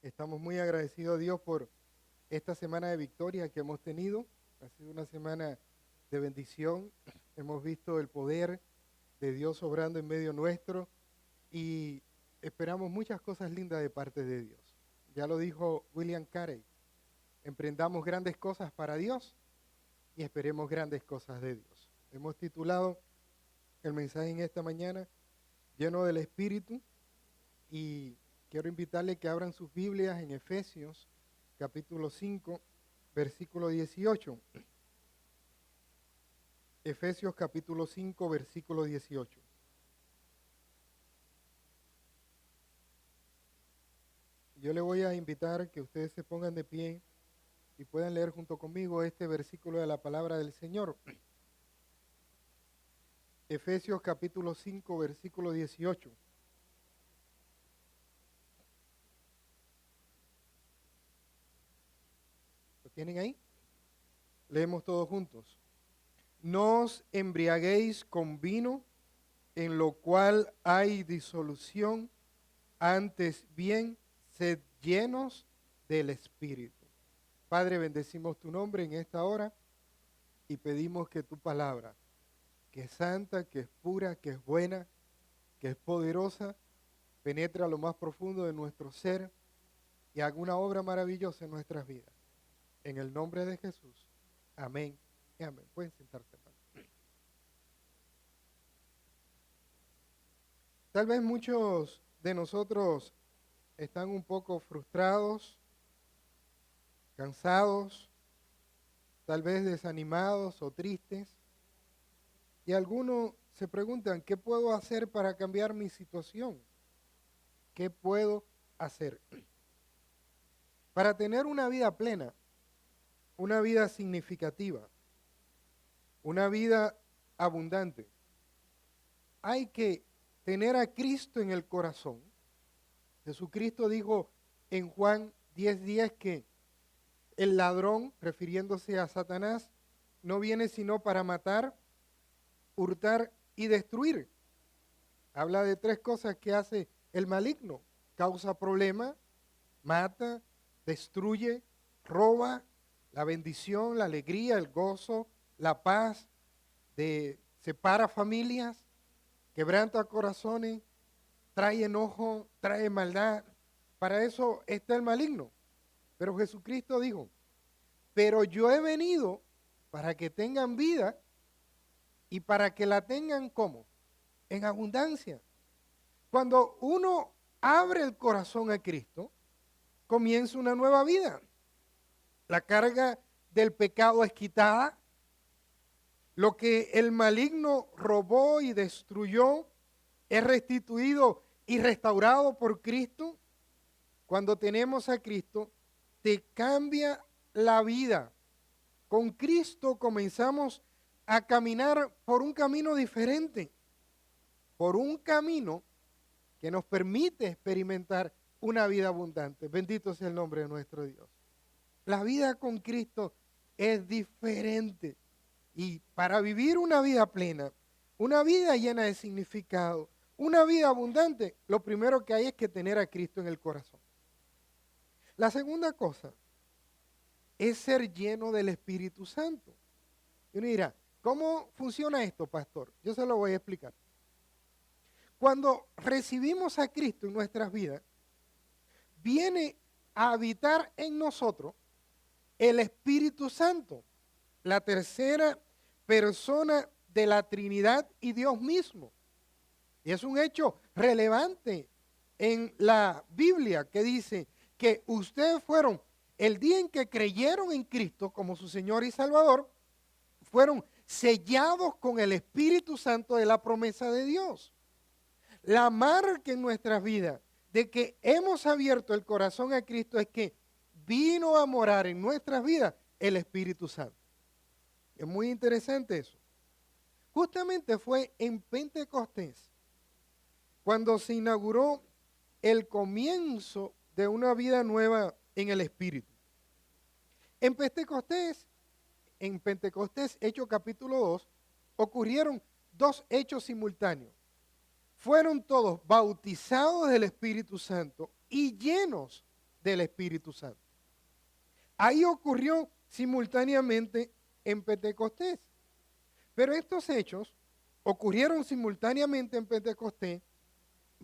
Estamos muy agradecidos a Dios por esta semana de victoria que hemos tenido. Ha sido una semana de bendición. Hemos visto el poder de Dios obrando en medio nuestro y esperamos muchas cosas lindas de parte de Dios. Ya lo dijo William Carey, emprendamos grandes cosas para Dios y esperemos grandes cosas de Dios. Hemos titulado el mensaje en esta mañana, lleno del Espíritu, y quiero invitarle que abran sus Biblias en Efesios capítulo 5, versículo 18. Efesios capítulo 5, versículo 18. Yo le voy a invitar que ustedes se pongan de pie y puedan leer junto conmigo este versículo de la palabra del Señor. Efesios capítulo 5, versículo 18. ¿Lo tienen ahí? Leemos todos juntos. No os embriaguéis con vino, en lo cual hay disolución, antes bien, sed llenos del Espíritu. Padre, bendecimos tu nombre en esta hora y pedimos que tu palabra, que es santa, que es pura, que es buena, que es poderosa, penetre a lo más profundo de nuestro ser y haga una obra maravillosa en nuestras vidas. En el nombre de Jesús. Amén y amén. Pueden sentarse, hermano. Tal vez muchos de nosotros están un poco frustrados, cansados, tal vez desanimados o tristes. Y algunos se preguntan, ¿qué puedo hacer para cambiar mi situación? ¿Qué puedo hacer? Para tener una vida plena, una vida significativa, una vida abundante, hay que tener a Cristo en el corazón. Jesucristo dijo en Juan 10:10 que el ladrón, refiriéndose a Satanás, no viene sino para matar, hurtar y destruir. Habla de tres cosas que hace el maligno. Causa problemas, mata, destruye, roba la bendición, la alegría, el gozo, la paz, separa familias, quebranta corazones, trae enojo, trae maldad. Para eso está el maligno. Pero Jesucristo dijo, pero yo he venido para que tengan vida y para que la tengan ¿cómo? En abundancia. Cuando uno abre el corazón a Cristo, comienza una nueva vida. La carga del pecado es quitada. Lo que el maligno robó y destruyó es restituido y restaurado por Cristo. Cuando tenemos a Cristo, te cambia la vida. Con Cristo comenzamos a caminar por un camino diferente, por un camino que nos permite experimentar una vida abundante. Bendito sea el nombre de nuestro Dios. La vida con Cristo es diferente. Y para vivir una vida plena, una vida llena de significado, una vida abundante, lo primero que hay es que tener a Cristo en el corazón. La segunda cosa es ser lleno del Espíritu Santo. Y uno dirá, ¿cómo funciona esto, pastor? Yo se lo voy a explicar. Cuando recibimos a Cristo en nuestras vidas, viene a habitar en nosotros el Espíritu Santo, la tercera persona de la Trinidad y Dios mismo. Y es un hecho relevante en la Biblia que dice que ustedes fueron, el día en que creyeron en Cristo como su Señor y Salvador, fueron sellados con el Espíritu Santo de la promesa de Dios. La marca en nuestras vidas de que hemos abierto el corazón a Cristo es que vino a morar en nuestras vidas el Espíritu Santo. Es muy interesante eso. Justamente fue en Pentecostés cuando se inauguró el comienzo de una vida nueva en el Espíritu. En Pentecostés, Hechos capítulo 2, ocurrieron dos hechos simultáneos. Fueron todos bautizados del Espíritu Santo y llenos del Espíritu Santo. Ahí ocurrió simultáneamente en Pentecostés. Pero estos hechos ocurrieron simultáneamente en Pentecostés,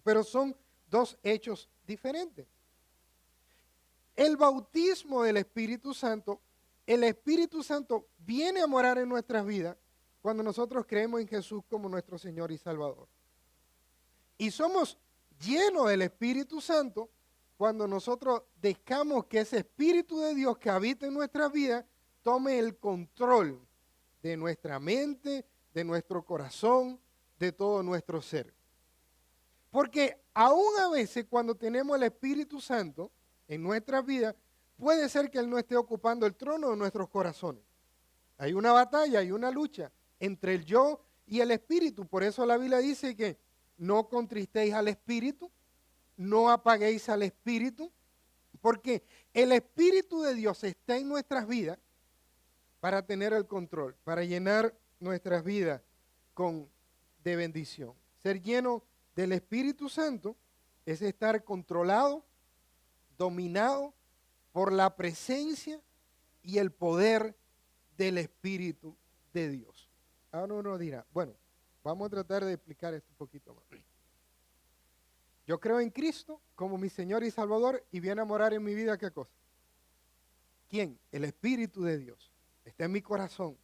pero son dos hechos diferentes. El bautismo del Espíritu Santo, el Espíritu Santo viene a morar en nuestras vidas cuando nosotros creemos en Jesús como nuestro Señor y Salvador. Y somos llenos del Espíritu Santo cuando nosotros dejamos que ese Espíritu de Dios que habita en nuestras vidas tome el control de nuestra mente, de nuestro corazón, de todo nuestro ser. Porque aún a veces cuando tenemos el Espíritu Santo en nuestras vidas, puede ser que Él no esté ocupando el trono de nuestros corazones. Hay una batalla, hay una lucha entre el yo y el Espíritu. Por eso la Biblia dice que no contristéis al Espíritu, no apaguéis al Espíritu, porque el Espíritu de Dios está en nuestras vidas para tener el control, para llenar nuestras vidas de bendición. Ser lleno del Espíritu Santo es estar controlado, dominado por la presencia y el poder del Espíritu de Dios. Ahora uno dirá, bueno, vamos a tratar de explicar esto un poquito más. Yo creo en Cristo como mi Señor y Salvador y viene a morar en mi vida, ¿qué cosa? ¿Quién? El Espíritu de Dios. Está en mi corazón.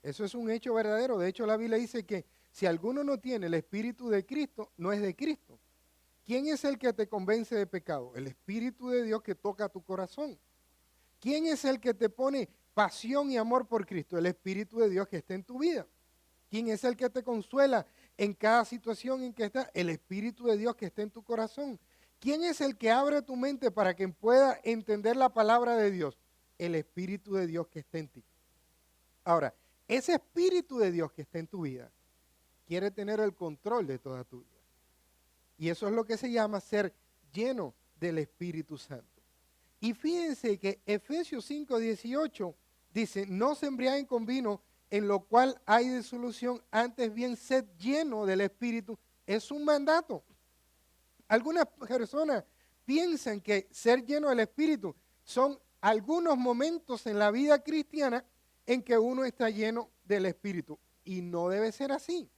Eso es un hecho verdadero. De hecho, la Biblia dice que si alguno no tiene el Espíritu de Cristo, no es de Cristo. ¿Quién es el que te convence de pecado? El Espíritu de Dios que toca tu corazón. ¿Quién es el que te pone pasión y amor por Cristo? El Espíritu de Dios que está en tu vida. ¿Quién es el que te consuela en cada situación en que estás? El Espíritu de Dios que está en tu corazón. ¿Quién es el que abre tu mente para que pueda entender la palabra de Dios? El Espíritu de Dios que está en ti. Ahora, ese Espíritu de Dios que está en tu vida quiere tener el control de toda tu vida. Y eso es lo que se llama ser lleno del Espíritu Santo. Y fíjense que Efesios 5:18 dice, no se embriaguen con vino en lo cual hay disolución, antes bien sed lleno del Espíritu. Es un mandato. Algunas personas piensan que ser lleno del Espíritu son algunos momentos en la vida cristiana en que uno está lleno del Espíritu. Y no debe ser así.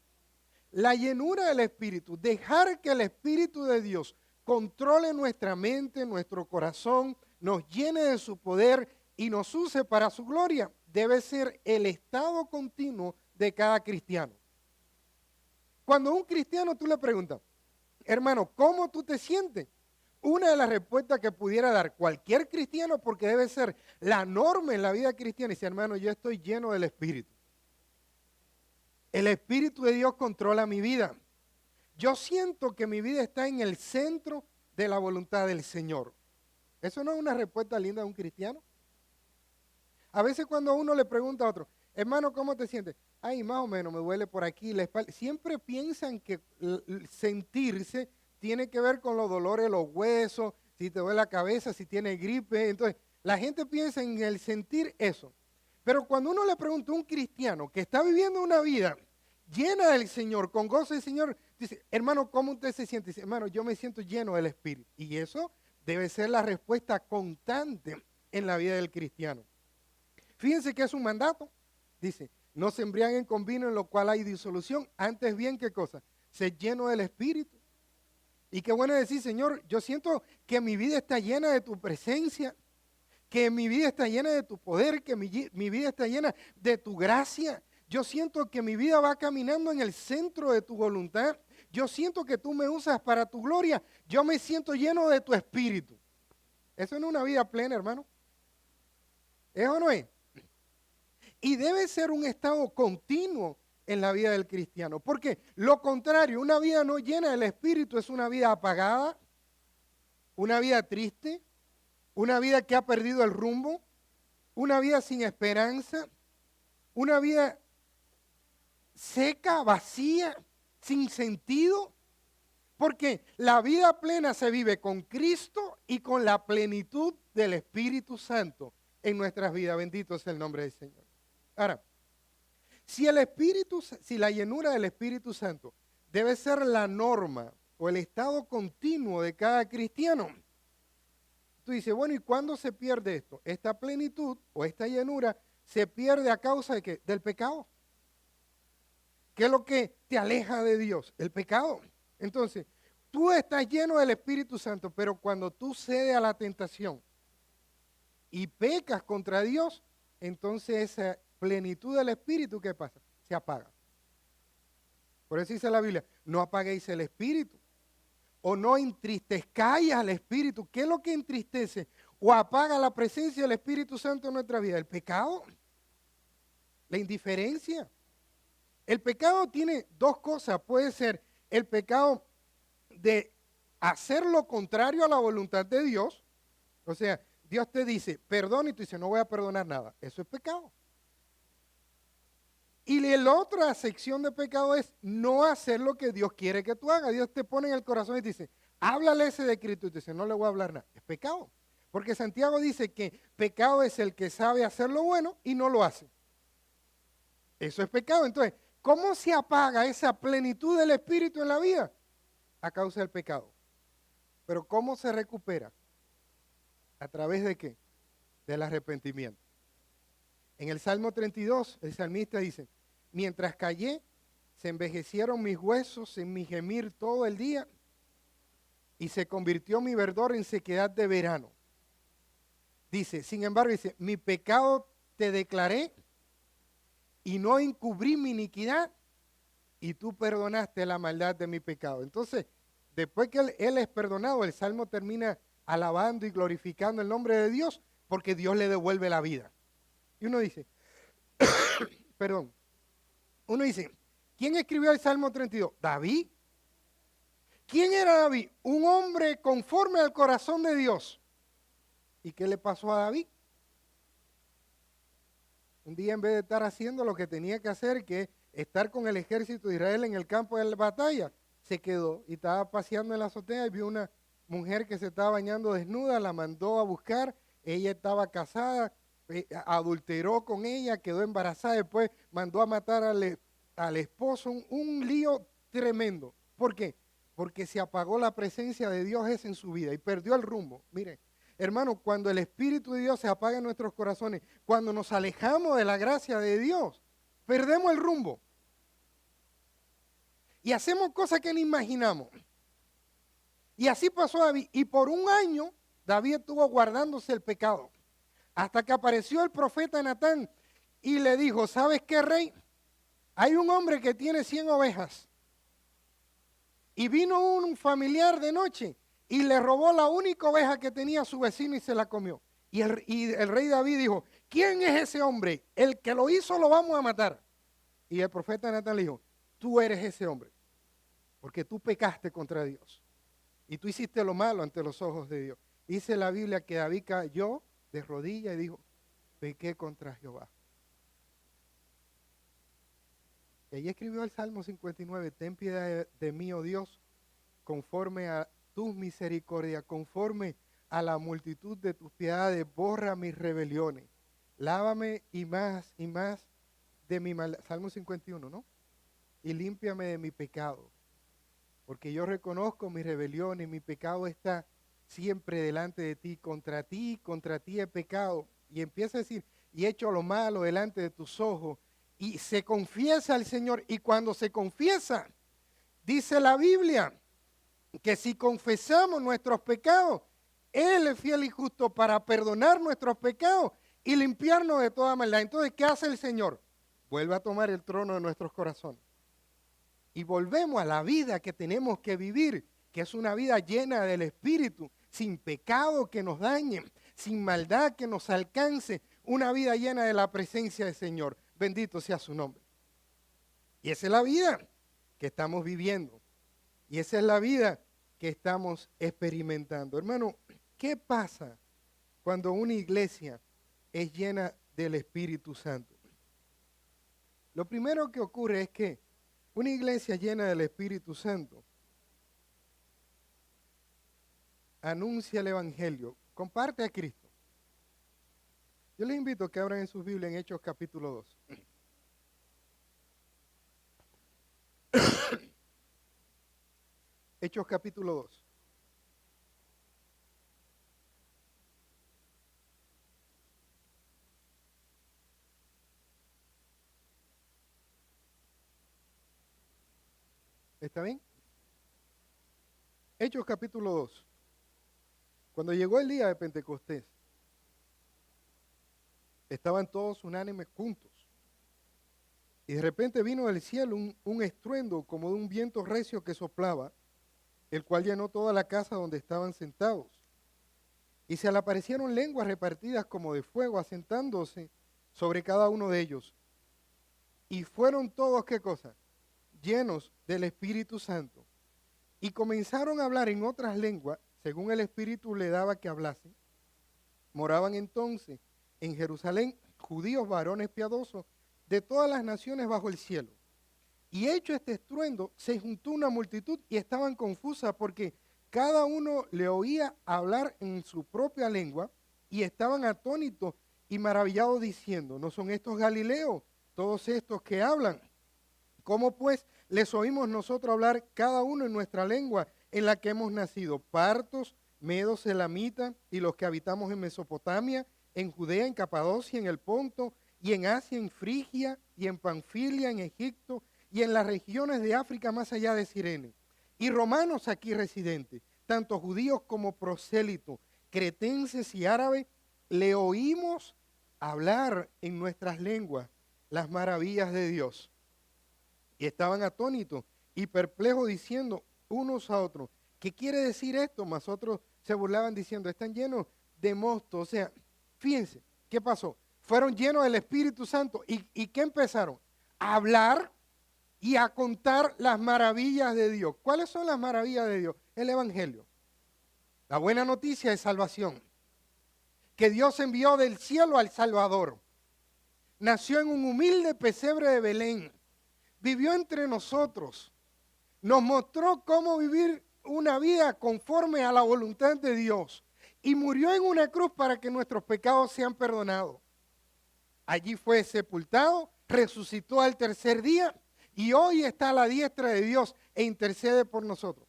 La llenura del Espíritu, dejar que el Espíritu de Dios controle nuestra mente, nuestro corazón, nos llene de su poder y nos use para su gloria, debe ser el estado continuo de cada cristiano. Cuando a un cristiano tú le preguntas, hermano, ¿cómo tú te sientes? Una de las respuestas que pudiera dar cualquier cristiano, porque debe ser la norma en la vida cristiana, dice, hermano, yo estoy lleno del Espíritu. El Espíritu de Dios controla mi vida. Yo siento que mi vida está en el centro de la voluntad del Señor. ¿Eso no es una respuesta linda de un cristiano? A veces cuando uno le pregunta a otro, hermano, ¿cómo te sientes? Ay, más o menos, me duele por aquí la espalda. Siempre piensan que sentirse tiene que ver con los dolores de los huesos, si te duele la cabeza, si tienes gripe. Entonces, la gente piensa en el sentir eso. Pero cuando uno le pregunta a un cristiano que está viviendo una vida llena del Señor, con gozo del Señor, dice, hermano, ¿cómo usted se siente? Dice, hermano, yo me siento lleno del Espíritu. Y eso debe ser la respuesta constante en la vida del cristiano. Fíjense que es un mandato. Dice, no se embriaguen con vino en lo cual hay disolución. Antes bien, ¿qué cosa? Ser lleno del Espíritu. Y qué bueno decir, Señor, yo siento que mi vida está llena de tu presencia, que mi vida está llena de tu poder, que mi vida está llena de tu gracia. Yo siento que mi vida va caminando en el centro de tu voluntad. Yo siento que tú me usas para tu gloria. Yo me siento lleno de tu Espíritu. Eso no es una vida plena, hermano. ¿Es o no es? Y debe ser un estado continuo en la vida del cristiano. Porque lo contrario, una vida no llena del Espíritu es una vida apagada, una vida triste, una vida que ha perdido el rumbo, una vida sin esperanza, una vida seca, vacía, sin sentido. Porque la vida plena se vive con Cristo y con la plenitud del Espíritu Santo en nuestras vidas. Bendito sea el nombre del Señor. Ahora, si la llenura del Espíritu Santo debe ser la norma o el estado continuo de cada cristiano, tú dices, bueno, ¿y cuándo se pierde esto? Esta plenitud o esta llenura se pierde a causa de ¿qué? Del pecado. ¿Qué es lo que te aleja de Dios? El pecado. Entonces, tú estás lleno del Espíritu Santo, pero cuando tú cedes a la tentación y pecas contra Dios, entonces esa plenitud del Espíritu, ¿qué pasa? Se apaga. Por eso dice la Biblia, no apaguéis el Espíritu o no entristezcáis al Espíritu. ¿Qué es lo que entristece o apaga la presencia del Espíritu Santo en nuestra vida? El pecado, la indiferencia. El pecado tiene dos cosas. Puede ser el pecado de hacer lo contrario a la voluntad de Dios. O sea, Dios te dice, perdona, y tú dices, no voy a perdonar nada. Eso es pecado. Y la otra sección de pecado es no hacer lo que Dios quiere que tú hagas. Dios te pone en el corazón y te dice, háblale ese decreto. Y te dice, no le voy a hablar nada. Es pecado. Porque Santiago dice que pecado es el que sabe hacer lo bueno y no lo hace. Eso es pecado. Entonces, ¿cómo se apaga esa plenitud del Espíritu en la vida? A causa del pecado. Pero ¿cómo se recupera? ¿A través de qué? Del arrepentimiento. En el Salmo 32, el salmista dice, mientras callé, se envejecieron mis huesos en mi gemir todo el día y se convirtió mi verdor en sequedad de verano. Dice, sin embargo, dice, mi pecado te declaré y no encubrí mi iniquidad y tú perdonaste la maldad de mi pecado. Entonces, después que él es perdonado, el Salmo termina alabando y glorificando el nombre de Dios porque Dios le devuelve la vida. Y uno dice, perdón, uno dice, ¿quién escribió el Salmo 32? David. ¿Quién era David? Un hombre conforme al corazón de Dios. ¿Y qué le pasó a David? Un día en vez de estar haciendo lo que tenía que hacer, que es estar con el ejército de Israel en el campo de la batalla, se quedó y estaba paseando en la azotea y vio una mujer que se estaba bañando desnuda, la mandó a buscar, ella estaba casada, adulteró con ella, quedó embarazada, después mandó a matar al esposo, un lío tremendo. ¿Por qué? Porque se apagó la presencia de Dios esa en su vida y perdió el rumbo. Mire, hermano, cuando el Espíritu de Dios se apaga en nuestros corazones, cuando nos alejamos de la gracia de Dios, perdemos el rumbo. Y hacemos cosas que ni imaginamos. Y así pasó David. Y por un año David estuvo guardándose el pecado. Hasta que apareció el profeta Natán y le dijo, ¿sabes qué, rey? Hay un hombre que tiene 100 ovejas. Y vino un familiar de noche y le robó la única oveja que tenía su vecino y se la comió. Y el rey David dijo, ¿quién es ese hombre? El que lo hizo lo vamos a matar. Y el profeta Natán le dijo, tú eres ese hombre, porque tú pecaste contra Dios. Y tú hiciste lo malo ante los ojos de Dios. Dice la Biblia que David cayó de rodillas y dijo, pequé contra Jehová. Y ahí escribió el Salmo 59, ten piedad de mí, oh Dios, conforme a tus misericordias, conforme a la multitud de tus piedades, borra mis rebeliones. Lávame y más de mi maldad. Salmo 51, ¿no? Y límpiame de mi pecado, porque yo reconozco mi rebelión y mi pecado está siempre delante de ti. Contra ti he pecado. Y empieza a decir, y he hecho lo malo delante de tus ojos. Y se confiesa al Señor. Y cuando se confiesa, dice la Biblia, que si confesamos nuestros pecados, Él es fiel y justo para perdonar nuestros pecados y limpiarnos de toda maldad. Entonces, ¿qué hace el Señor? Vuelve a tomar el trono de nuestros corazones. Y volvemos a la vida que tenemos que vivir, que es una vida llena del Espíritu, sin pecado que nos dañe, sin maldad que nos alcance, una vida llena de la presencia del Señor. Bendito sea su nombre. Y esa es la vida que estamos viviendo. Y esa es la vida que estamos experimentando. Hermano, ¿qué pasa cuando una iglesia es llena del Espíritu Santo? Lo primero que ocurre es que una iglesia llena del Espíritu Santo anuncia el Evangelio, comparte a Cristo. Yo les invito a que abran en sus Biblias en Hechos capítulo 2. Hechos capítulo 2. ¿Está bien? Hechos capítulo 2. Cuando llegó el día de Pentecostés, estaban todos unánimes juntos. Y de repente vino del cielo un estruendo como de un viento recio que soplaba, el cual llenó toda la casa donde estaban sentados. Y se le aparecieron lenguas repartidas como de fuego, asentándose sobre cada uno de ellos. Y fueron todos, ¿qué cosa? Llenos del Espíritu Santo. Y comenzaron a hablar en otras lenguas, según el Espíritu le daba que hablasen. Moraban entonces en Jerusalén judíos varones piadosos de todas las naciones bajo el cielo. Y hecho este estruendo, se juntó una multitud y estaban confusas porque cada uno le oía hablar en su propia lengua y estaban atónitos y maravillados diciendo, ¿no son estos galileos, todos estos que hablan? ¿Cómo pues les oímos nosotros hablar cada uno en nuestra lengua en la que hemos nacido? Partos, medos, elamitas y los que habitamos en Mesopotamia, en Judea, en Capadocia, en el Ponto, y en Asia, en Frigia, y en Panfilia, en Egipto, y en las regiones de África más allá de Cirene. Y romanos aquí residentes, tanto judíos como prosélitos, cretenses y árabes, le oímos hablar en nuestras lenguas las maravillas de Dios. Y estaban atónitos y perplejos diciendo unos a otros, ¿qué quiere decir esto? Mas otros se burlaban diciendo, están llenos de mosto. O sea, fíjense, ¿qué pasó? Fueron llenos del Espíritu Santo. ¿Y qué empezaron? A hablar y a contar las maravillas de Dios. ¿Cuáles son las maravillas de Dios? El Evangelio. La buena noticia de salvación. Que Dios envió del cielo al Salvador. Nació en un humilde pesebre de Belén. Vivió entre nosotros. Nos mostró cómo vivir una vida conforme a la voluntad de Dios. Y murió en una cruz para que nuestros pecados sean perdonados. Allí fue sepultado, resucitó al tercer día y hoy está a la diestra de Dios e intercede por nosotros.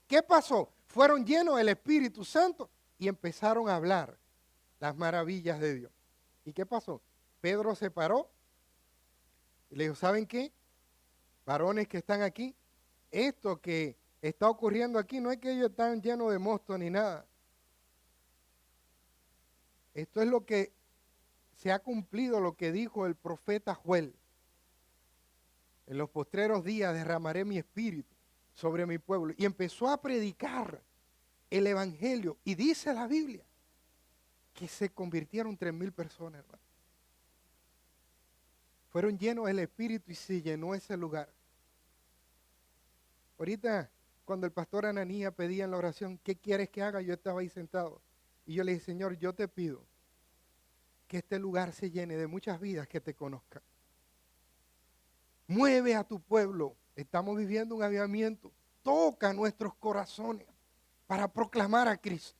¿Qué pasó? Fueron llenos del Espíritu Santo y empezaron a hablar las maravillas de Dios. ¿Y qué pasó? Pedro se paró y le dijo, ¿saben qué? Varones que están aquí, esto que está ocurriendo aquí no es que ellos están llenos de mosto ni nada. Esto es lo que se ha cumplido, lo que dijo el profeta Joel. En los postreros días derramaré mi espíritu sobre mi pueblo. Y empezó a predicar el evangelio. Y dice la Biblia que se convirtieron 3,000 personas, hermano. Fueron llenos del espíritu y se llenó ese lugar. Ahorita, cuando el pastor Ananías pedía en la oración, ¿qué quieres que haga? Yo estaba ahí sentado. Y yo le dije, Señor, yo te pido que este lugar se llene de muchas vidas que te conozcan. Mueve a tu pueblo. Estamos viviendo un avivamiento. Toca nuestros corazones para proclamar a Cristo.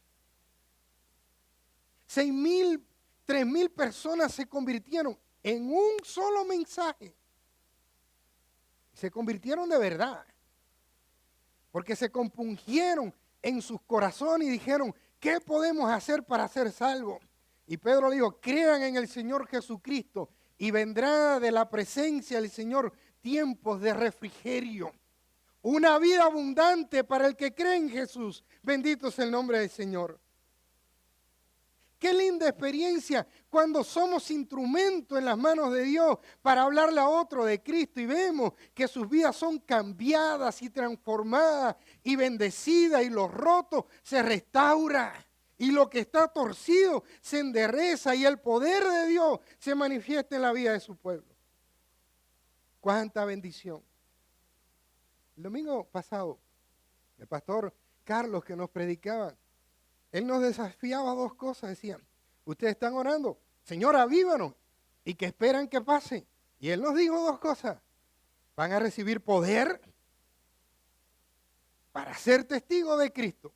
6,000, 3,000 personas se convirtieron en un solo mensaje. Se convirtieron de verdad. Porque se compungieron en sus corazones y dijeron, ¿qué podemos hacer para ser salvos? Y Pedro le dijo, crean en el Señor Jesucristo y vendrá de la presencia del Señor tiempos de refrigerio. Una vida abundante para el que cree en Jesús. Bendito es el nombre del Señor. Qué linda experiencia cuando somos instrumentos en las manos de Dios para hablarle a otro de Cristo y vemos que sus vidas son cambiadas y transformadas y bendecidas y lo roto se restaura. Y lo que está torcido se endereza y el poder de Dios se manifiesta en la vida de su pueblo. ¡Cuánta bendición! El domingo pasado, el pastor Carlos que nos predicaba, él nos desafiaba dos cosas. Decía, ustedes están orando, Señor, avívanos, y que esperan que pase. Y él nos dijo dos cosas. Van a recibir poder para ser testigos de Cristo,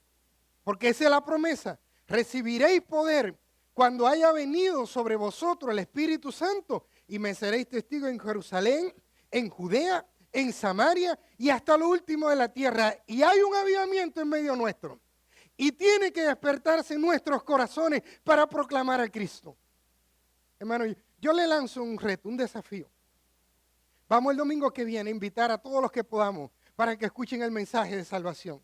porque esa es la promesa. Recibiréis poder cuando haya venido sobre vosotros el Espíritu Santo y me seréis testigos en Jerusalén, en Judea, en Samaria y hasta lo último de la tierra. Y hay un avivamiento en medio nuestro. Y tiene que despertarse nuestros corazones para proclamar a Cristo. Hermano, yo le lanzo un reto, un desafío. Vamos el domingo que viene a invitar a todos los que podamos para que escuchen el mensaje de salvación.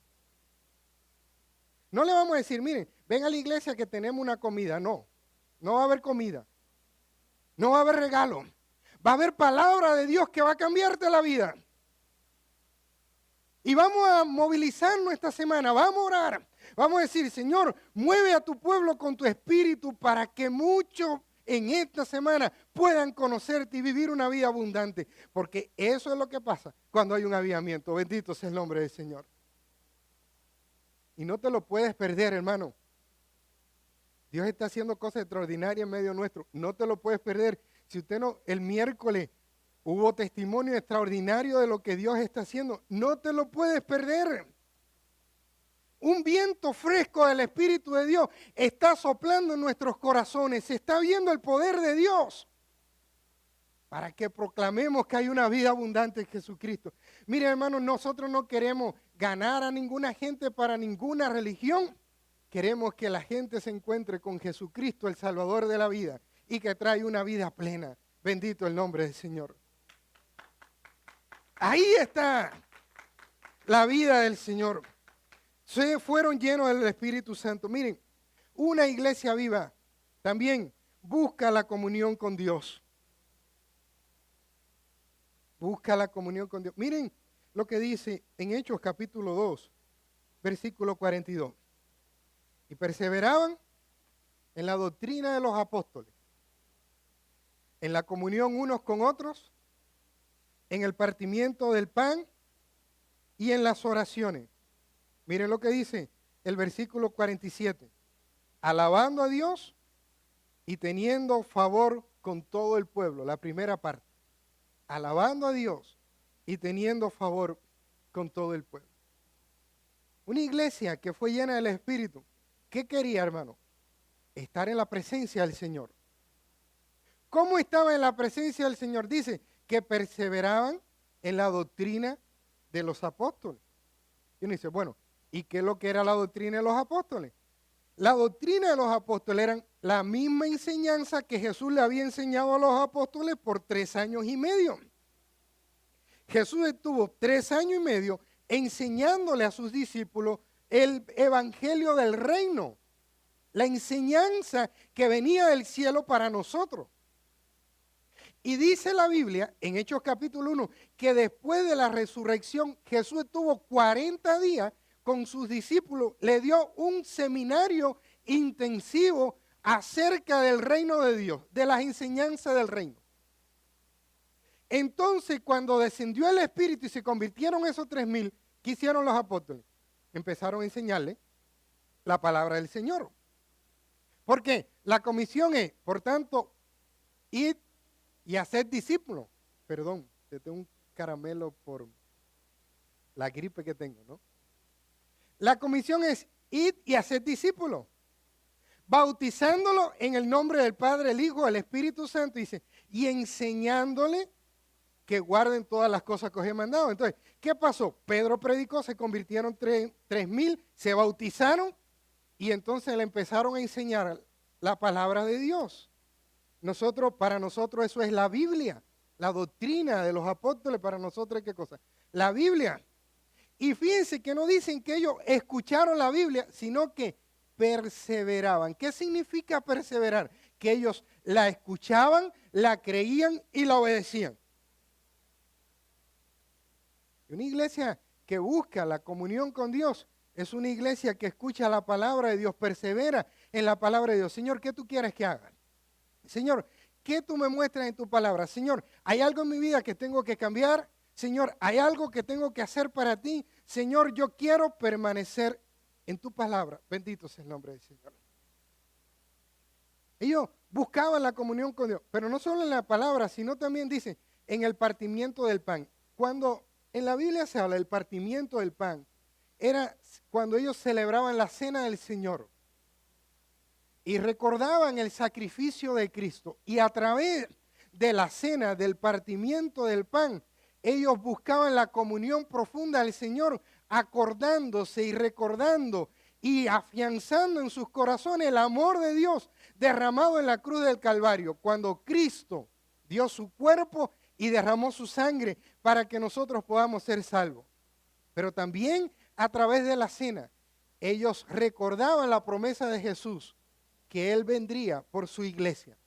No le vamos a decir, miren, ven a la iglesia que tenemos una comida. No, no va a haber comida. No va a haber regalo. Va a haber palabra de Dios que va a cambiarte la vida. Y vamos a movilizarnos esta semana, vamos a orar. Vamos a decir, Señor, mueve a tu pueblo con tu espíritu para que muchos en esta semana puedan conocerte y vivir una vida abundante. Porque eso es lo que pasa cuando hay un avivamiento. Bendito sea el nombre del Señor. Y no te lo puedes perder, hermano. Dios está haciendo cosas extraordinarias en medio nuestro. No te lo puedes perder. Si usted no, el miércoles hubo testimonio extraordinario de lo que Dios está haciendo. No te lo puedes perder. Un viento fresco del Espíritu de Dios está soplando en nuestros corazones. Se está viendo el poder de Dios para que proclamemos que hay una vida abundante en Jesucristo. Mire, hermanos, nosotros no queremos ganar a ninguna gente para ninguna religión. Queremos que la gente se encuentre con Jesucristo, el Salvador de la vida, y que trae una vida plena. Bendito el nombre del Señor. Ahí está la vida del Señor. Se fueron llenos del Espíritu Santo. Miren, una iglesia viva también busca la comunión con Dios. Busca la comunión con Dios. Miren lo que dice en Hechos capítulo 2, versículo 42. Y perseveraban en la doctrina de los apóstoles, en la comunión unos con otros, en el partimiento del pan y en las oraciones. Miren lo que dice el versículo 47. Alabando a Dios y teniendo favor con todo el pueblo. La primera parte. Alabando a Dios y teniendo favor con todo el pueblo. Una iglesia que fue llena del Espíritu. ¿Qué quería, hermano? Estar en la presencia del Señor. ¿Cómo estaba en la presencia del Señor? Dice que perseveraban en la doctrina de los apóstoles. Y uno dice, bueno, ¿y qué es lo que era la doctrina de los apóstoles? La doctrina de los apóstoles eran la misma enseñanza que Jesús le había enseñado a los apóstoles por 3 años y medio. Jesús estuvo 3 años y medio enseñándole a sus discípulos el evangelio del reino, la enseñanza que venía del cielo para nosotros. Y dice la Biblia, en Hechos capítulo 1, que después de la resurrección, Jesús estuvo 40 días con sus discípulos, le dio un seminario intensivo acerca del reino de Dios, de las enseñanzas del reino. Entonces, cuando descendió el Espíritu y se convirtieron esos 3,000, ¿qué hicieron los apóstoles? Empezaron a enseñarle la palabra del Señor. ¿Por qué? La comisión es, por tanto, id y hacer discípulos. Perdón, te tengo un caramelo por la gripe que tengo, ¿no? La comisión es id y hacer discípulos, bautizándolo en el nombre del Padre, el Hijo, el Espíritu Santo, dice, y enseñándole que guarden todas las cosas que os he mandado. Entonces, ¿qué pasó? Pedro predicó, se convirtieron 3,000, se bautizaron y entonces le empezaron a enseñar la palabra de Dios. Para nosotros eso es la Biblia, la doctrina de los apóstoles. Para nosotros, ¿qué cosa? La Biblia. Y fíjense que no dicen que ellos escucharon la Biblia, sino que perseveraban. ¿Qué significa perseverar? Que ellos la escuchaban, la creían y la obedecían. Una iglesia que busca la comunión con Dios es una iglesia que escucha la palabra de Dios, persevera en la palabra de Dios. Señor, ¿qué tú quieres que haga? Señor, ¿qué tú me muestras en tu palabra? Señor, ¿hay algo en mi vida que tengo que cambiar? Señor, ¿hay algo que tengo que hacer para ti? Señor, yo quiero permanecer en tu palabra. Bendito sea el nombre del Señor. Ellos buscaban la comunión con Dios, pero no solo en la palabra, sino también dice en el partimiento del pan. Cuando en la Biblia se habla del partimiento del pan, era cuando ellos celebraban la cena del Señor y recordaban el sacrificio de Cristo. Y a través de la cena, del partimiento del pan, ellos buscaban la comunión profunda del Señor, acordándose y recordando y afianzando en sus corazones el amor de Dios derramado en la cruz del Calvario, cuando Cristo dio su cuerpo y derramó su sangre para que nosotros podamos ser salvos. pero también a través de la cena. Ellos recordaban la promesa de Jesús, que Él vendría por su iglesia.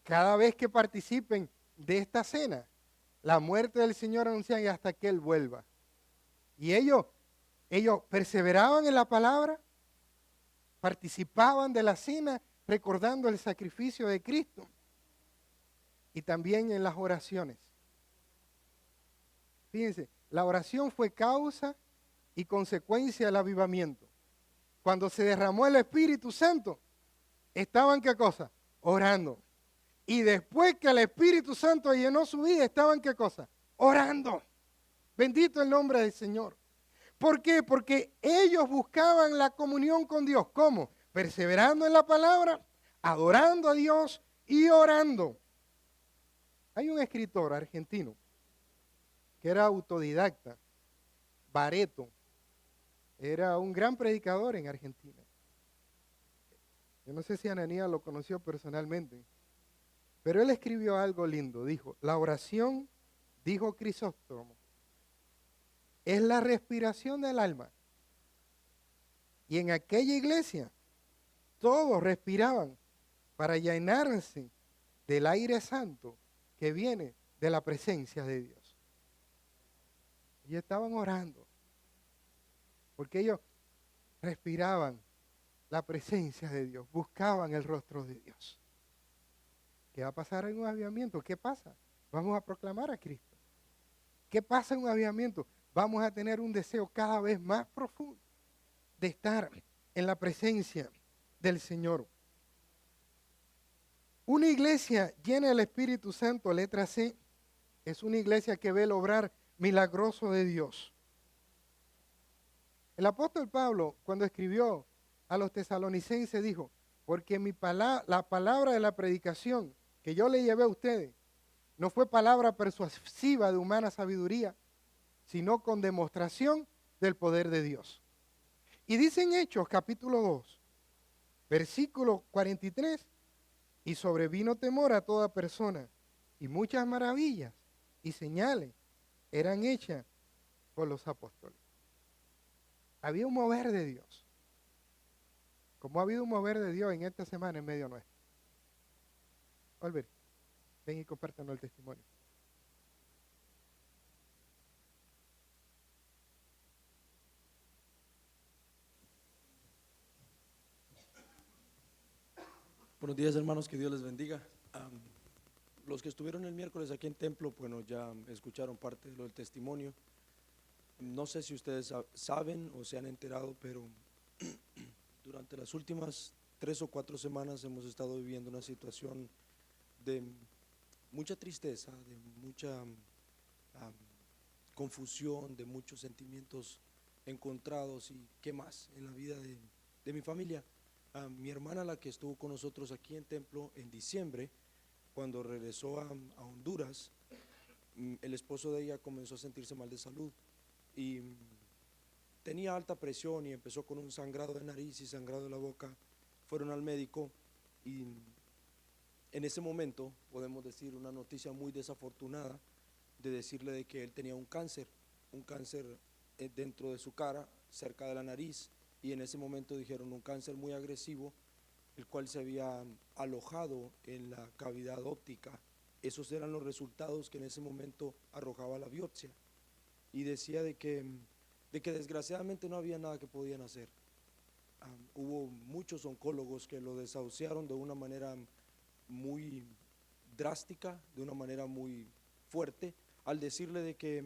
Cada vez que participen de esta cena, la muerte del Señor anuncian y hasta que Él vuelva. Y ellos perseveraban en la palabra, participaban de la cena, recordando el sacrificio de Cristo. Y también en las oraciones. Fíjense, la oración fue causa y consecuencia del avivamiento. Cuando se derramó el Espíritu Santo, estaban ¿qué cosa? Orando. Y después que el Espíritu Santo llenó su vida, estaban ¿qué cosa? Orando. Bendito el nombre del Señor. ¿Por qué? Porque ellos buscaban la comunión con Dios. ¿Cómo? Perseverando en la palabra, adorando a Dios y orando. Hay un escritor argentino que era autodidacta, Bareto. Era un gran predicador en Argentina. Yo no sé si Ananías lo conoció personalmente, pero él escribió algo lindo. Dijo, la oración, dijo Crisóstomo, es la respiración del alma. Y en aquella iglesia, todos respiraban para llenarse del aire santo que viene de la presencia de Dios. Y estaban orando, porque ellos respiraban la presencia de Dios, buscaban el rostro de Dios. ¿Qué va a pasar en un avivamiento? ¿Qué pasa? Vamos a proclamar a Cristo. ¿Qué pasa en un avivamiento? Vamos a tener un deseo cada vez más profundo de estar en la presencia del Señor. Una iglesia llena del Espíritu Santo, letra C, es una iglesia que ve el obrar milagroso de Dios. El apóstol Pablo, cuando escribió a los tesalonicenses, dijo, porque la palabra de la predicación que yo le llevé a ustedes no fue palabra persuasiva de humana sabiduría, sino con demostración del poder de Dios. Y dice en Hechos capítulo 2, versículo 43, y sobrevino temor a toda persona, y muchas maravillas y señales eran hechas por los apóstoles. Había un mover de Dios, como ha habido un mover de Dios en esta semana en medio nuestro. Oliver, ven y compártanos el testimonio. Buenos días, hermanos, que Dios les bendiga. Los que estuvieron el miércoles aquí en Templo, bueno, ya escucharon parte de lo del testimonio. No sé si ustedes saben o se han enterado, pero durante las últimas 3 o 4 semanas hemos estado viviendo una situación de mucha tristeza, de mucha confusión, de muchos sentimientos encontrados y qué más en la vida de mi familia. Mi hermana, la que estuvo con nosotros aquí en Templo en diciembre, cuando regresó a Honduras, el esposo de ella comenzó a sentirse mal de salud y tenía alta presión y empezó con un sangrado de nariz y sangrado de la boca. Fueron al médico y en ese momento, podemos decir, una noticia muy desafortunada de decirle de que él tenía un cáncer dentro de su cara, cerca de la nariz, y en ese momento dijeron un cáncer muy agresivo, el cual se había alojado en la cavidad óptica. Esos eran los resultados que en ese momento arrojaba la biopsia, y decía de que desgraciadamente no había nada que podían hacer. Hubo muchos oncólogos que lo desahuciaron de una manera muy drástica, de una manera muy fuerte, al decirle de que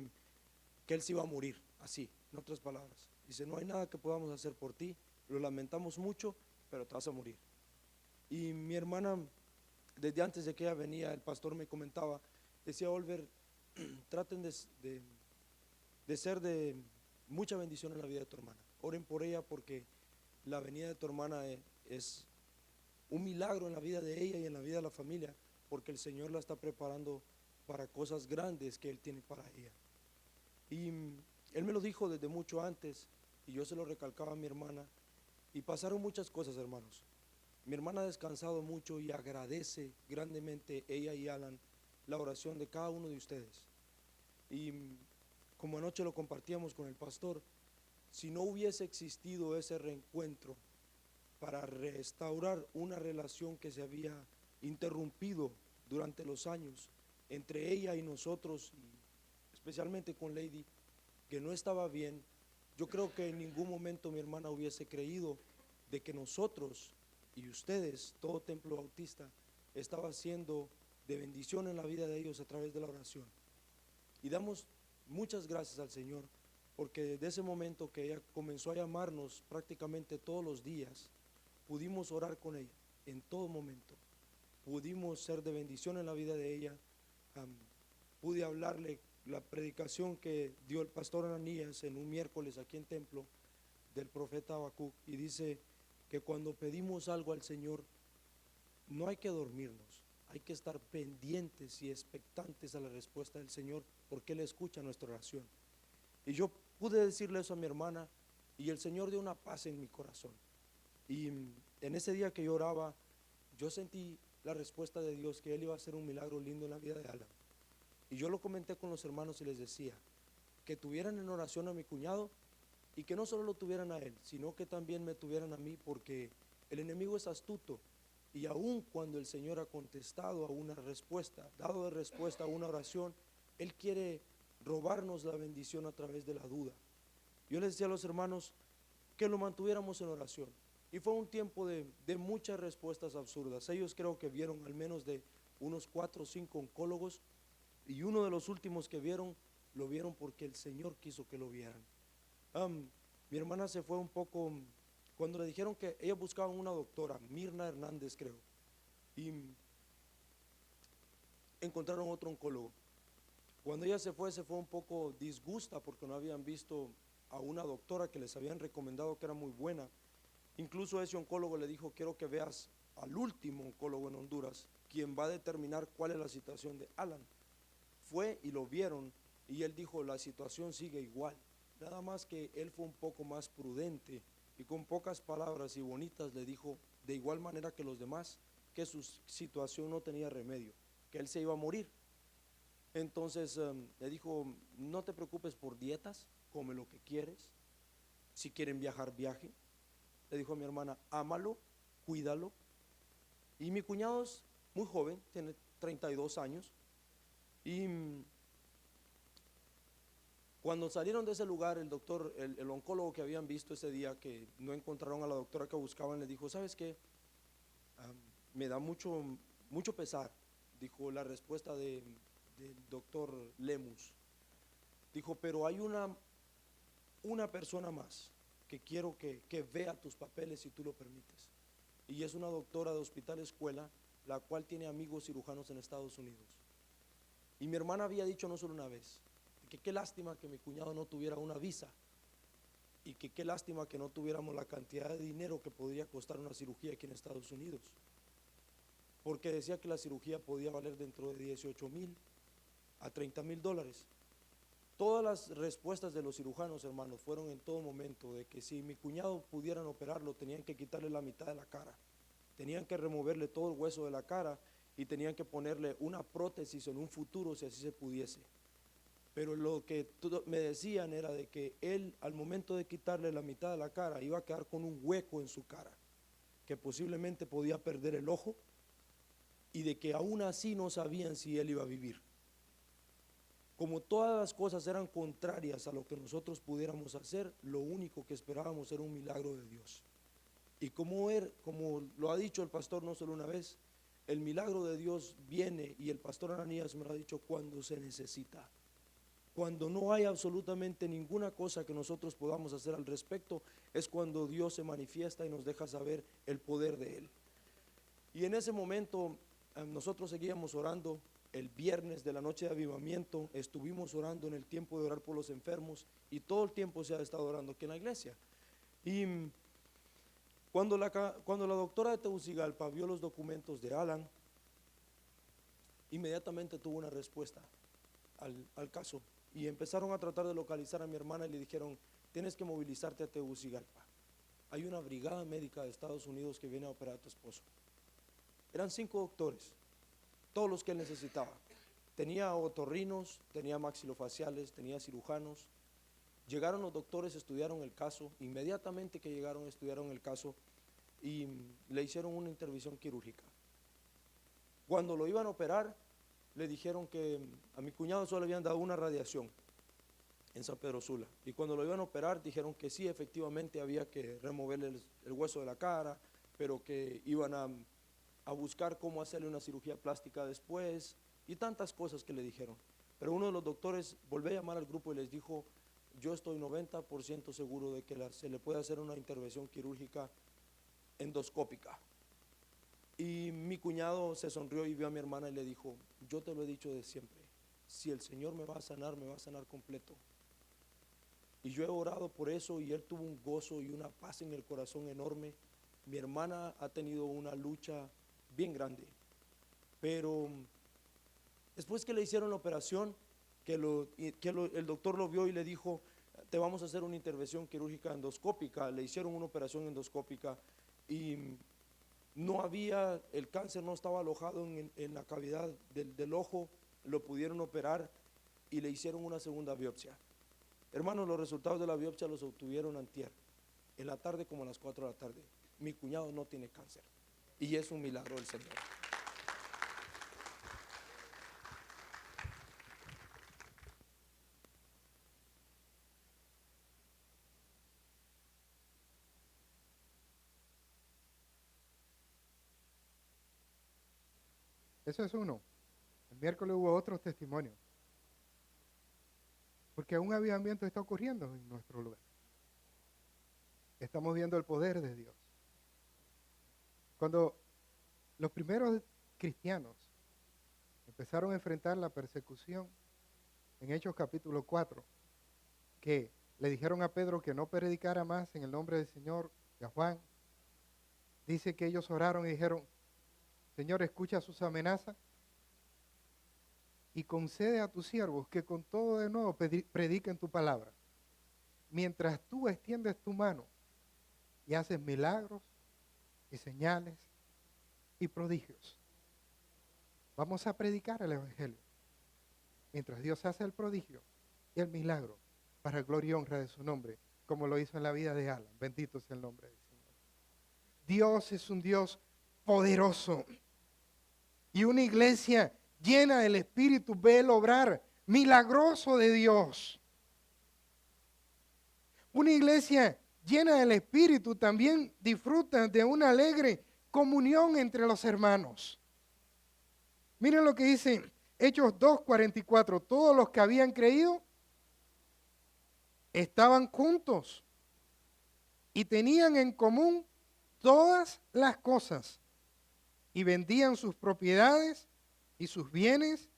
él se iba a morir, así, en otras palabras. Dice, no hay nada que podamos hacer por ti, lo lamentamos mucho, pero te vas a morir. Y mi hermana, desde antes de que ella venía, el pastor me comentaba, decía, Oliver, traten de ser de mucha bendición en la vida de tu hermana. Oren por ella porque la venida de tu hermana es un milagro en la vida de ella y en la vida de la familia, porque el Señor la está preparando para cosas grandes que Él tiene para ella. Y Él me lo dijo desde mucho antes y yo se lo recalcaba a mi hermana, y pasaron muchas cosas, hermanos. Mi hermana ha descansado mucho y agradece grandemente, ella y Alan, la oración de cada uno de ustedes. Y como anoche lo compartíamos con el pastor, si no hubiese existido ese reencuentro para restaurar una relación que se había interrumpido durante los años entre ella y nosotros, y especialmente con Lady, que no estaba bien, yo creo que en ningún momento mi hermana hubiese creído de que nosotros y ustedes, todo Templo Bautista, estaba siendo de bendición en la vida de ellos a través de la oración. Y damos muchas gracias al Señor, porque desde ese momento que ella comenzó a llamarnos prácticamente todos los días, pudimos orar con ella en todo momento, pudimos ser de bendición en la vida de ella. Pude hablarle la predicación que dio el pastor Ananías en un miércoles aquí en Templo del profeta Habacuc, y dice que cuando pedimos algo al Señor no hay que dormirnos, hay que estar pendientes y expectantes a la respuesta del Señor, porque Él escucha nuestra oración. Y yo pude decirle eso a mi hermana, y el Señor dio una paz en mi corazón. Y en ese día que yo oraba, yo sentí la respuesta de Dios, que Él iba a hacer un milagro lindo en la vida de Alan. Y yo lo comenté con los hermanos y les decía que tuvieran en oración a mi cuñado, y que no solo lo tuvieran a él, sino que también me tuvieran a mí, porque el enemigo es astuto, y aun cuando el Señor ha contestado a una respuesta, dado de respuesta a una oración, Él quiere robarnos la bendición a través de la duda. Yo les decía a los hermanos que lo mantuviéramos en oración, y fue un tiempo de muchas respuestas absurdas. Ellos creo que vieron al menos de unos 4 o 5 oncólogos, y uno de los últimos que vieron, lo vieron porque el Señor quiso que lo vieran. Mi hermana se fue un poco cuando le dijeron que ellos buscaban una doctora, Mirna Hernández creo, y encontraron otro oncólogo. Cuando ella se fue un poco disgusta porque no habían visto a una doctora que les habían recomendado que era muy buena. Incluso ese oncólogo le dijo: quiero que veas al último oncólogo en Honduras, quien va a determinar cuál es la situación de Alan. Fue y lo vieron, y él dijo: la situación sigue igual, nada más que él fue un poco más prudente, y con pocas palabras y bonitas le dijo, de igual manera que los demás, que su situación no tenía remedio, que él se iba a morir. Entonces le dijo: no te preocupes por dietas, come lo que quieres, si quieren viajar, viaje. Le dijo a mi hermana: ámalo, cuídalo. Y mi cuñado es muy joven, tiene 32 años, y cuando salieron de ese lugar, el doctor, el oncólogo que habían visto ese día, que no encontraron a la doctora que buscaban, le dijo: ¿sabes qué? Me da mucho pesar, dijo, la respuesta del doctor Lemus. Dijo: pero hay una persona más que quiero que vea tus papeles, si tú lo permites. Y es una doctora de hospital escuela, la cual tiene amigos cirujanos en Estados Unidos. Y mi hermana había dicho no solo una vez, que qué lástima que mi cuñado no tuviera una visa, y que qué lástima que no tuviéramos la cantidad de dinero que podría costar una cirugía aquí en Estados Unidos, porque decía que la cirugía podía valer dentro de 18,000 a 30,000 dólares. Todas las respuestas de los cirujanos, hermanos, fueron en todo momento de que si mi cuñado pudieran operarlo, tenían que quitarle la mitad de la cara, tenían que removerle todo el hueso de la cara, y tenían que ponerle una prótesis en un futuro si así se pudiese. Pero lo que me decían era de que él, al momento de quitarle la mitad de la cara, iba a quedar con un hueco en su cara, que posiblemente podía perder el ojo, y de que aún así no sabían si él iba a vivir. Como todas las cosas eran contrarias a lo que nosotros pudiéramos hacer, lo único que esperábamos era un milagro de Dios. Y como lo ha dicho el pastor no solo una vez, el milagro de Dios viene, y el pastor Ananías me lo ha dicho, cuando se necesita. Cuando no hay absolutamente ninguna cosa que nosotros podamos hacer al respecto, es cuando Dios se manifiesta y nos deja saber el poder de Él. Y en ese momento nosotros seguíamos orando. El viernes de la noche de avivamiento estuvimos orando en el tiempo de orar por los enfermos, y todo el tiempo se ha estado orando aquí en la iglesia. Y cuando la doctora de Tegucigalpa vio los documentos de Alan, inmediatamente tuvo una respuesta al caso, y empezaron a tratar de localizar a mi hermana, y le dijeron: tienes que movilizarte a Tegucigalpa, hay una brigada médica de Estados Unidos que viene a operar a tu esposo. Eran 5 doctores, todos los que él necesitaba. tenía otorrinos, tenía maxilofaciales, tenía cirujanos. Llegaron los doctores, estudiaron el caso, inmediatamente que llegaron estudiaron el caso y le hicieron una intervención quirúrgica. Cuando lo iban a operar, le dijeron que a mi cuñado solo le habían dado una radiación en San Pedro Sula. Y cuando lo iban a operar, dijeron que sí, efectivamente había que removerle el hueso de la cara, pero que iban a buscar cómo hacerle una cirugía plástica después y tantas cosas que le dijeron. Pero uno de los doctores volvió a llamar al grupo y les dijo: yo estoy 90% seguro de que se le puede hacer una intervención quirúrgica endoscópica. Y mi cuñado se sonrió y vio a mi hermana y le dijo: yo te lo he dicho de siempre, si el Señor me va a sanar, me va a sanar completo. Y yo he orado por eso y él tuvo un gozo y una paz en el corazón enorme. Mi hermana ha tenido una lucha bien grande, pero después que le hicieron la operación, el doctor lo vio y le dijo: te vamos a hacer una intervención quirúrgica endoscópica. Le hicieron una operación endoscópica y no había, el cáncer no estaba alojado en la cavidad del ojo, lo pudieron operar y le hicieron una segunda biopsia. Hermanos, los resultados de la biopsia los obtuvieron antier, en la tarde, como a las 4 de la tarde. Mi cuñado no tiene cáncer y es un milagro del Señor. Eso es uno. El miércoles hubo otros testimonios. Porque un avivamiento está ocurriendo en nuestro lugar. Estamos viendo el poder de Dios. Cuando los primeros cristianos empezaron a enfrentar la persecución, en Hechos capítulo 4, que le dijeron a Pedro que no predicara más en el nombre del Señor, y a Juan, dice que ellos oraron y dijeron: Señor, escucha sus amenazas y concede a tus siervos que con todo de nuevo prediquen tu palabra. Mientras tú extiendes tu mano y haces milagros y señales y prodigios. Vamos a predicar el Evangelio. Mientras Dios hace el prodigio y el milagro para gloria y honra de su nombre, como lo hizo en la vida de Alan. Bendito sea el nombre del Señor. Dios es un Dios poderoso. Y una iglesia llena del Espíritu ve el obrar milagroso de Dios. Una iglesia llena del Espíritu también disfruta de una alegre comunión entre los hermanos. Miren lo que dice Hechos 2:44. Todos los que habían creído estaban juntos y tenían en común todas las cosas y vendían sus propiedades y sus bienes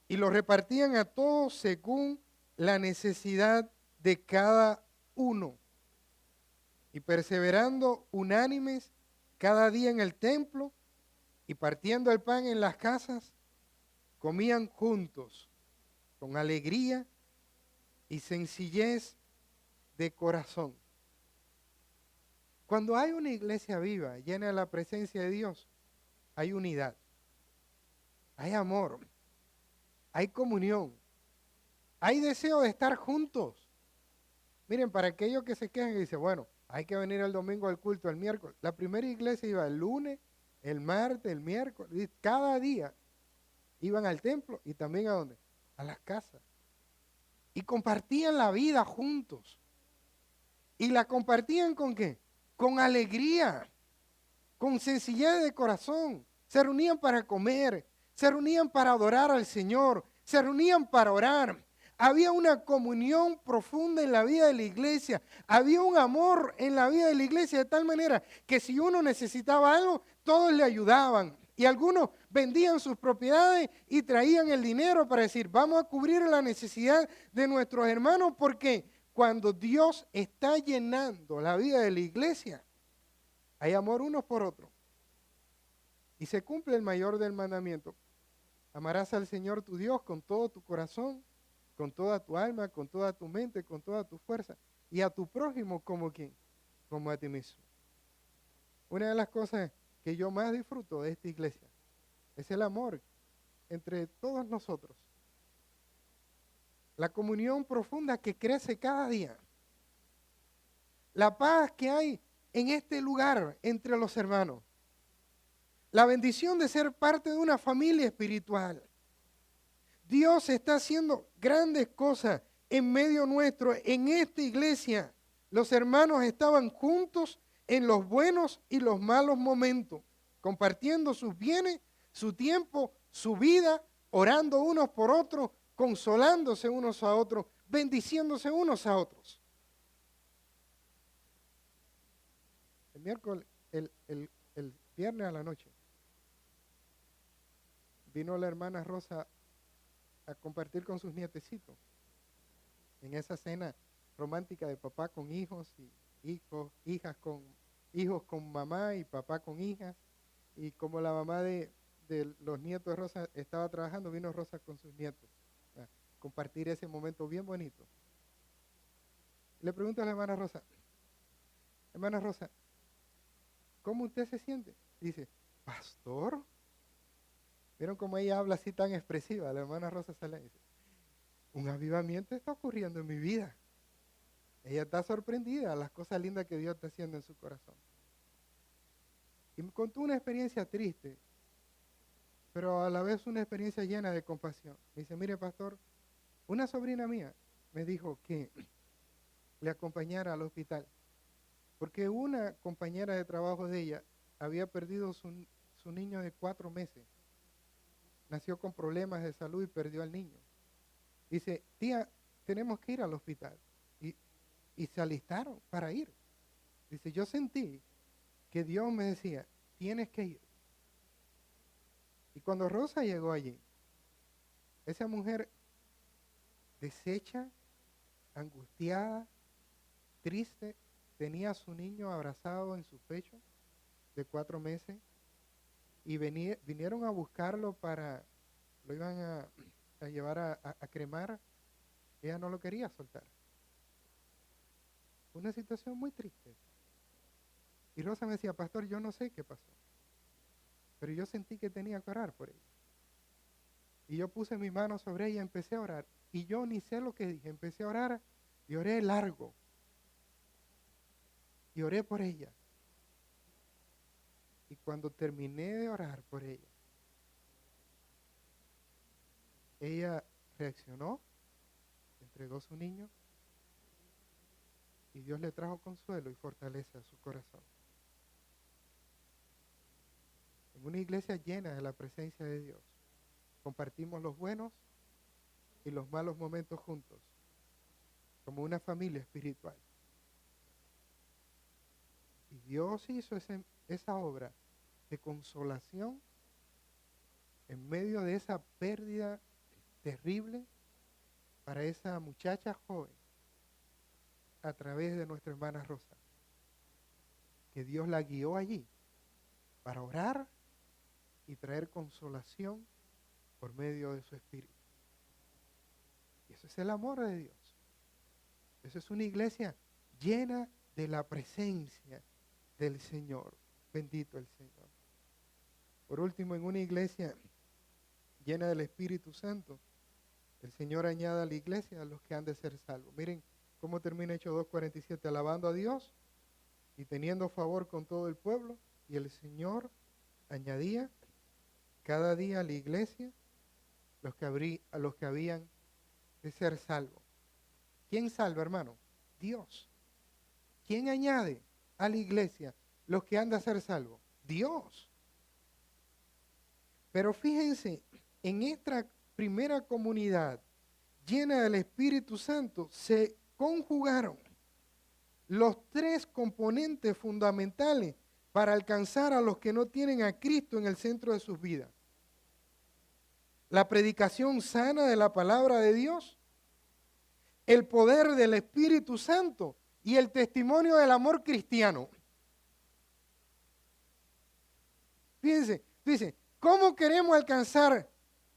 y los repartían a todos según la necesidad de cada uno. Y perseverando unánimes cada día en el templo y partiendo el pan en las casas, comían juntos con alegría y sencillez de corazón. Cuando hay una iglesia viva, llena de la presencia de Dios, hay unidad, hay amor, hay comunión, hay deseo de estar juntos. Miren, para aquellos que se quejan y dicen, bueno, hay que venir el domingo al culto, el miércoles. La primera iglesia iba el lunes, el martes, el miércoles, cada día iban al templo y también ¿a dónde? A las casas. Y compartían la vida juntos. ¿Y la compartían con qué? Con alegría, con sencillez de corazón. Se reunían para comer, se reunían para adorar al Señor, se reunían para orar. Había una comunión profunda en la vida de la iglesia. Había un amor en la vida de la iglesia de tal manera que si uno necesitaba algo, todos le ayudaban. Y algunos vendían sus propiedades y traían el dinero para decir, vamos a cubrir la necesidad de nuestros hermanos, porque cuando Dios está llenando la vida de la iglesia, hay amor unos por otros. Y se cumple el mayor del mandamiento. Amarás al Señor tu Dios con todo tu corazón, con toda tu alma, con toda tu mente, con toda tu fuerza. Y a tu prójimo como ¿quién? Como a ti mismo. Una de las cosas que yo más disfruto de esta iglesia es el amor entre todos nosotros. La comunión profunda que crece cada día. La paz que hay en este lugar entre los hermanos. La bendición de ser parte de una familia espiritual. Dios está haciendo grandes cosas en medio nuestro, en esta iglesia. Los hermanos estaban juntos en los buenos y los malos momentos, compartiendo sus bienes, su tiempo, su vida, orando unos por otros, consolándose unos a otros, bendiciéndose unos a otros. El miércoles, el viernes a la noche, vino la hermana Rosa a compartir con sus nietecitos en esa cena romántica de papá con hijos y hijos con mamá y papá con hijas. Y como la mamá de los nietos de Rosa estaba trabajando, vino Rosa con sus nietos a compartir ese momento bien bonito. Le pregunto a la hermana Rosa, ¿cómo usted se siente? Dice, pastor. ¿Vieron cómo ella habla así tan expresiva? La hermana Rosa sale y dice, un avivamiento está ocurriendo en mi vida. Ella está sorprendida de las cosas lindas que Dios está haciendo en su corazón. Y me contó una experiencia triste, pero a la vez una experiencia llena de compasión. Me dice, mire pastor, una sobrina mía me dijo que le acompañara al hospital, porque una compañera de trabajo de ella había perdido su niño de 4 meses. Nació con problemas de salud y perdió al niño. Dice, tía, tenemos que ir al hospital. Y se alistaron para ir. Dice, yo sentí que Dios me decía, tienes que ir. Y cuando Rosa llegó allí, esa mujer deshecha, angustiada, triste, tenía a su niño abrazado en su pecho de 4 meses y vinieron a buscarlo lo iban a llevar a cremar. Ella no lo quería soltar. Una situación muy triste. Y Rosa me decía, pastor, yo no sé qué pasó, pero yo sentí que tenía que orar por ella. Y yo puse mi mano sobre ella y empecé a orar. Y yo ni sé lo que dije, empecé a orar y oré largo. Y oré por ella. Y cuando terminé de orar por ella, ella reaccionó, entregó su niño y Dios le trajo consuelo y fortaleza a su corazón. En una iglesia llena de la presencia de Dios, compartimos los buenos y los malos momentos juntos, como una familia espiritual. Y Dios hizo esa obra de consolación en medio de esa pérdida terrible para esa muchacha joven a través de nuestra hermana Rosa, que Dios la guió allí para orar y traer consolación por medio de su espíritu. Y eso es el amor de Dios. Eso es una iglesia llena de la presencia del Señor. Bendito el Señor. Por último, en una iglesia llena del Espíritu Santo, el Señor añade a la iglesia a los que han de ser salvos. Miren cómo termina Hechos 2:47, alabando a Dios y teniendo favor con todo el pueblo, y el Señor añadía cada día a la iglesia a los que habían de ser salvos. ¿Quién salva, hermano? Dios. ¿Quién añade a la iglesia los que han de ser salvos? Dios. Pero fíjense, en esta primera comunidad llena del Espíritu Santo se conjugaron los 3 componentes fundamentales para alcanzar a los que no tienen a Cristo en el centro de sus vidas. La predicación sana de la palabra de Dios, el poder del Espíritu Santo y el testimonio del amor cristiano. Fíjense, dice, ¿cómo queremos alcanzar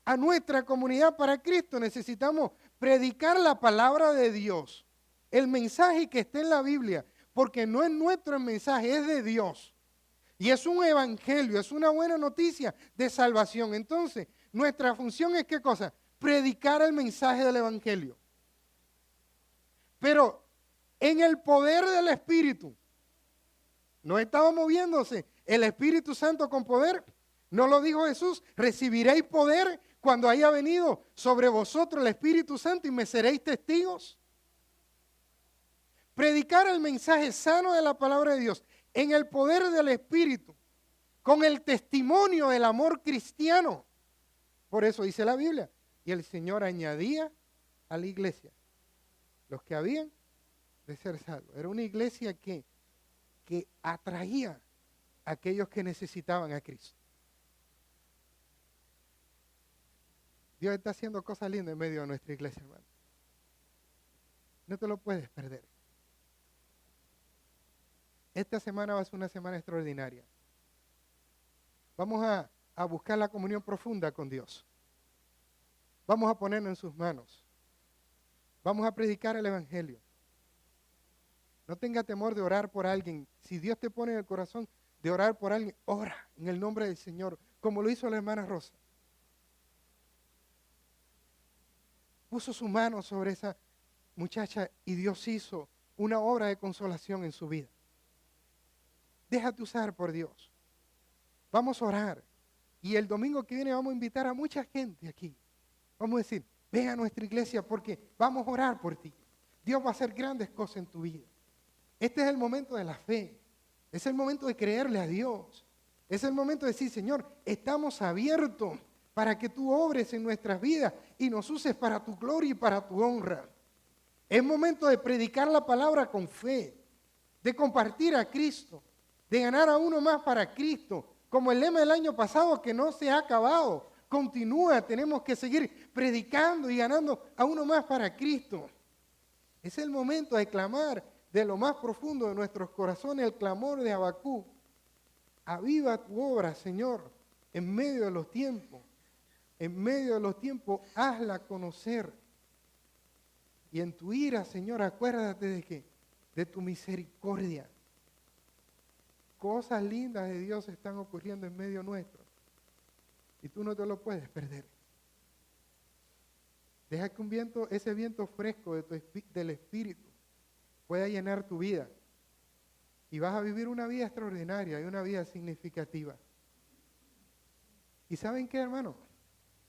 a nuestra comunidad para Cristo? Necesitamos predicar la palabra de Dios, el mensaje que está en la Biblia, porque no es nuestro mensaje, es de Dios. Y es un evangelio, es una buena noticia de salvación. Entonces, Nuestra función es ¿qué cosa? Predicar el mensaje del Evangelio. Pero en el poder del Espíritu, no estaba moviéndose el Espíritu Santo con poder. ¿No lo dijo Jesús? Recibiréis poder cuando haya venido sobre vosotros el Espíritu Santo y me seréis testigos. Predicar el mensaje sano de la palabra de Dios en el poder del Espíritu, con el testimonio del amor cristiano. Por eso dice la Biblia, y el Señor añadía a la iglesia los que habían de ser salvos. Era una iglesia que atraía a aquellos que necesitaban a Cristo. Dios está haciendo cosas lindas en medio de nuestra iglesia, hermano. No te lo puedes perder. Esta semana va a ser una semana extraordinaria. Vamos a buscar la comunión profunda con Dios. Vamos a ponernos en sus manos. Vamos a predicar el Evangelio. No tenga temor de orar por alguien. Si Dios te pone en el corazón de orar por alguien, ora en el nombre del Señor, como lo hizo la hermana Rosa. Puso su mano sobre esa muchacha y Dios hizo una obra de consolación en su vida. Déjate usar por Dios. Vamos a orar. Y el domingo que viene vamos a invitar a mucha gente aquí. Vamos a decir, ven a nuestra iglesia porque vamos a orar por ti. Dios va a hacer grandes cosas en tu vida. Este es el momento de la fe. Es el momento de creerle a Dios. Es el momento de decir, Señor, estamos abiertos para que tú obres en nuestras vidas y nos uses para tu gloria y para tu honra. Es momento de predicar la palabra con fe, de compartir a Cristo, de ganar a uno más para Cristo, como el lema del año pasado que no se ha acabado, continúa, tenemos que seguir predicando y ganando a uno más para Cristo. Es el momento de clamar de lo más profundo de nuestros corazones, el clamor de Habacuc. Aviva tu obra, Señor, en medio de los tiempos. En medio de los tiempos, hazla conocer. Y en tu ira, Señor, acuérdate de que de tu misericordia. Cosas lindas de Dios están ocurriendo en medio nuestro. Y tú no te lo puedes perder. Deja que ese viento fresco del Espíritu pueda llenar tu vida. Y vas a vivir una vida extraordinaria y una vida significativa. ¿Y saben qué, hermano?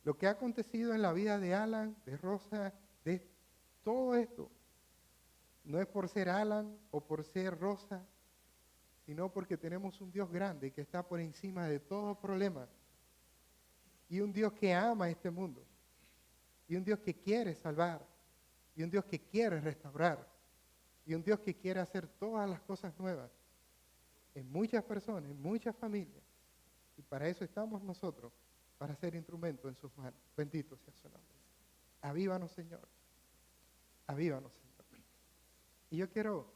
Lo que ha acontecido en la vida de Alan, de Rosa, de todo esto, no es por ser Alan o por ser Rosa, sino porque tenemos un Dios grande que está por encima de todo problema. Y un Dios que ama este mundo. Y un Dios que quiere salvar. Y un Dios que quiere restaurar. Y un Dios que quiere hacer todas las cosas nuevas en muchas personas, en muchas familias. Y para eso estamos nosotros, para ser instrumentos en sus manos. Bendito sea su nombre. Avívanos, Señor. Avívanos, Señor. Y yo quiero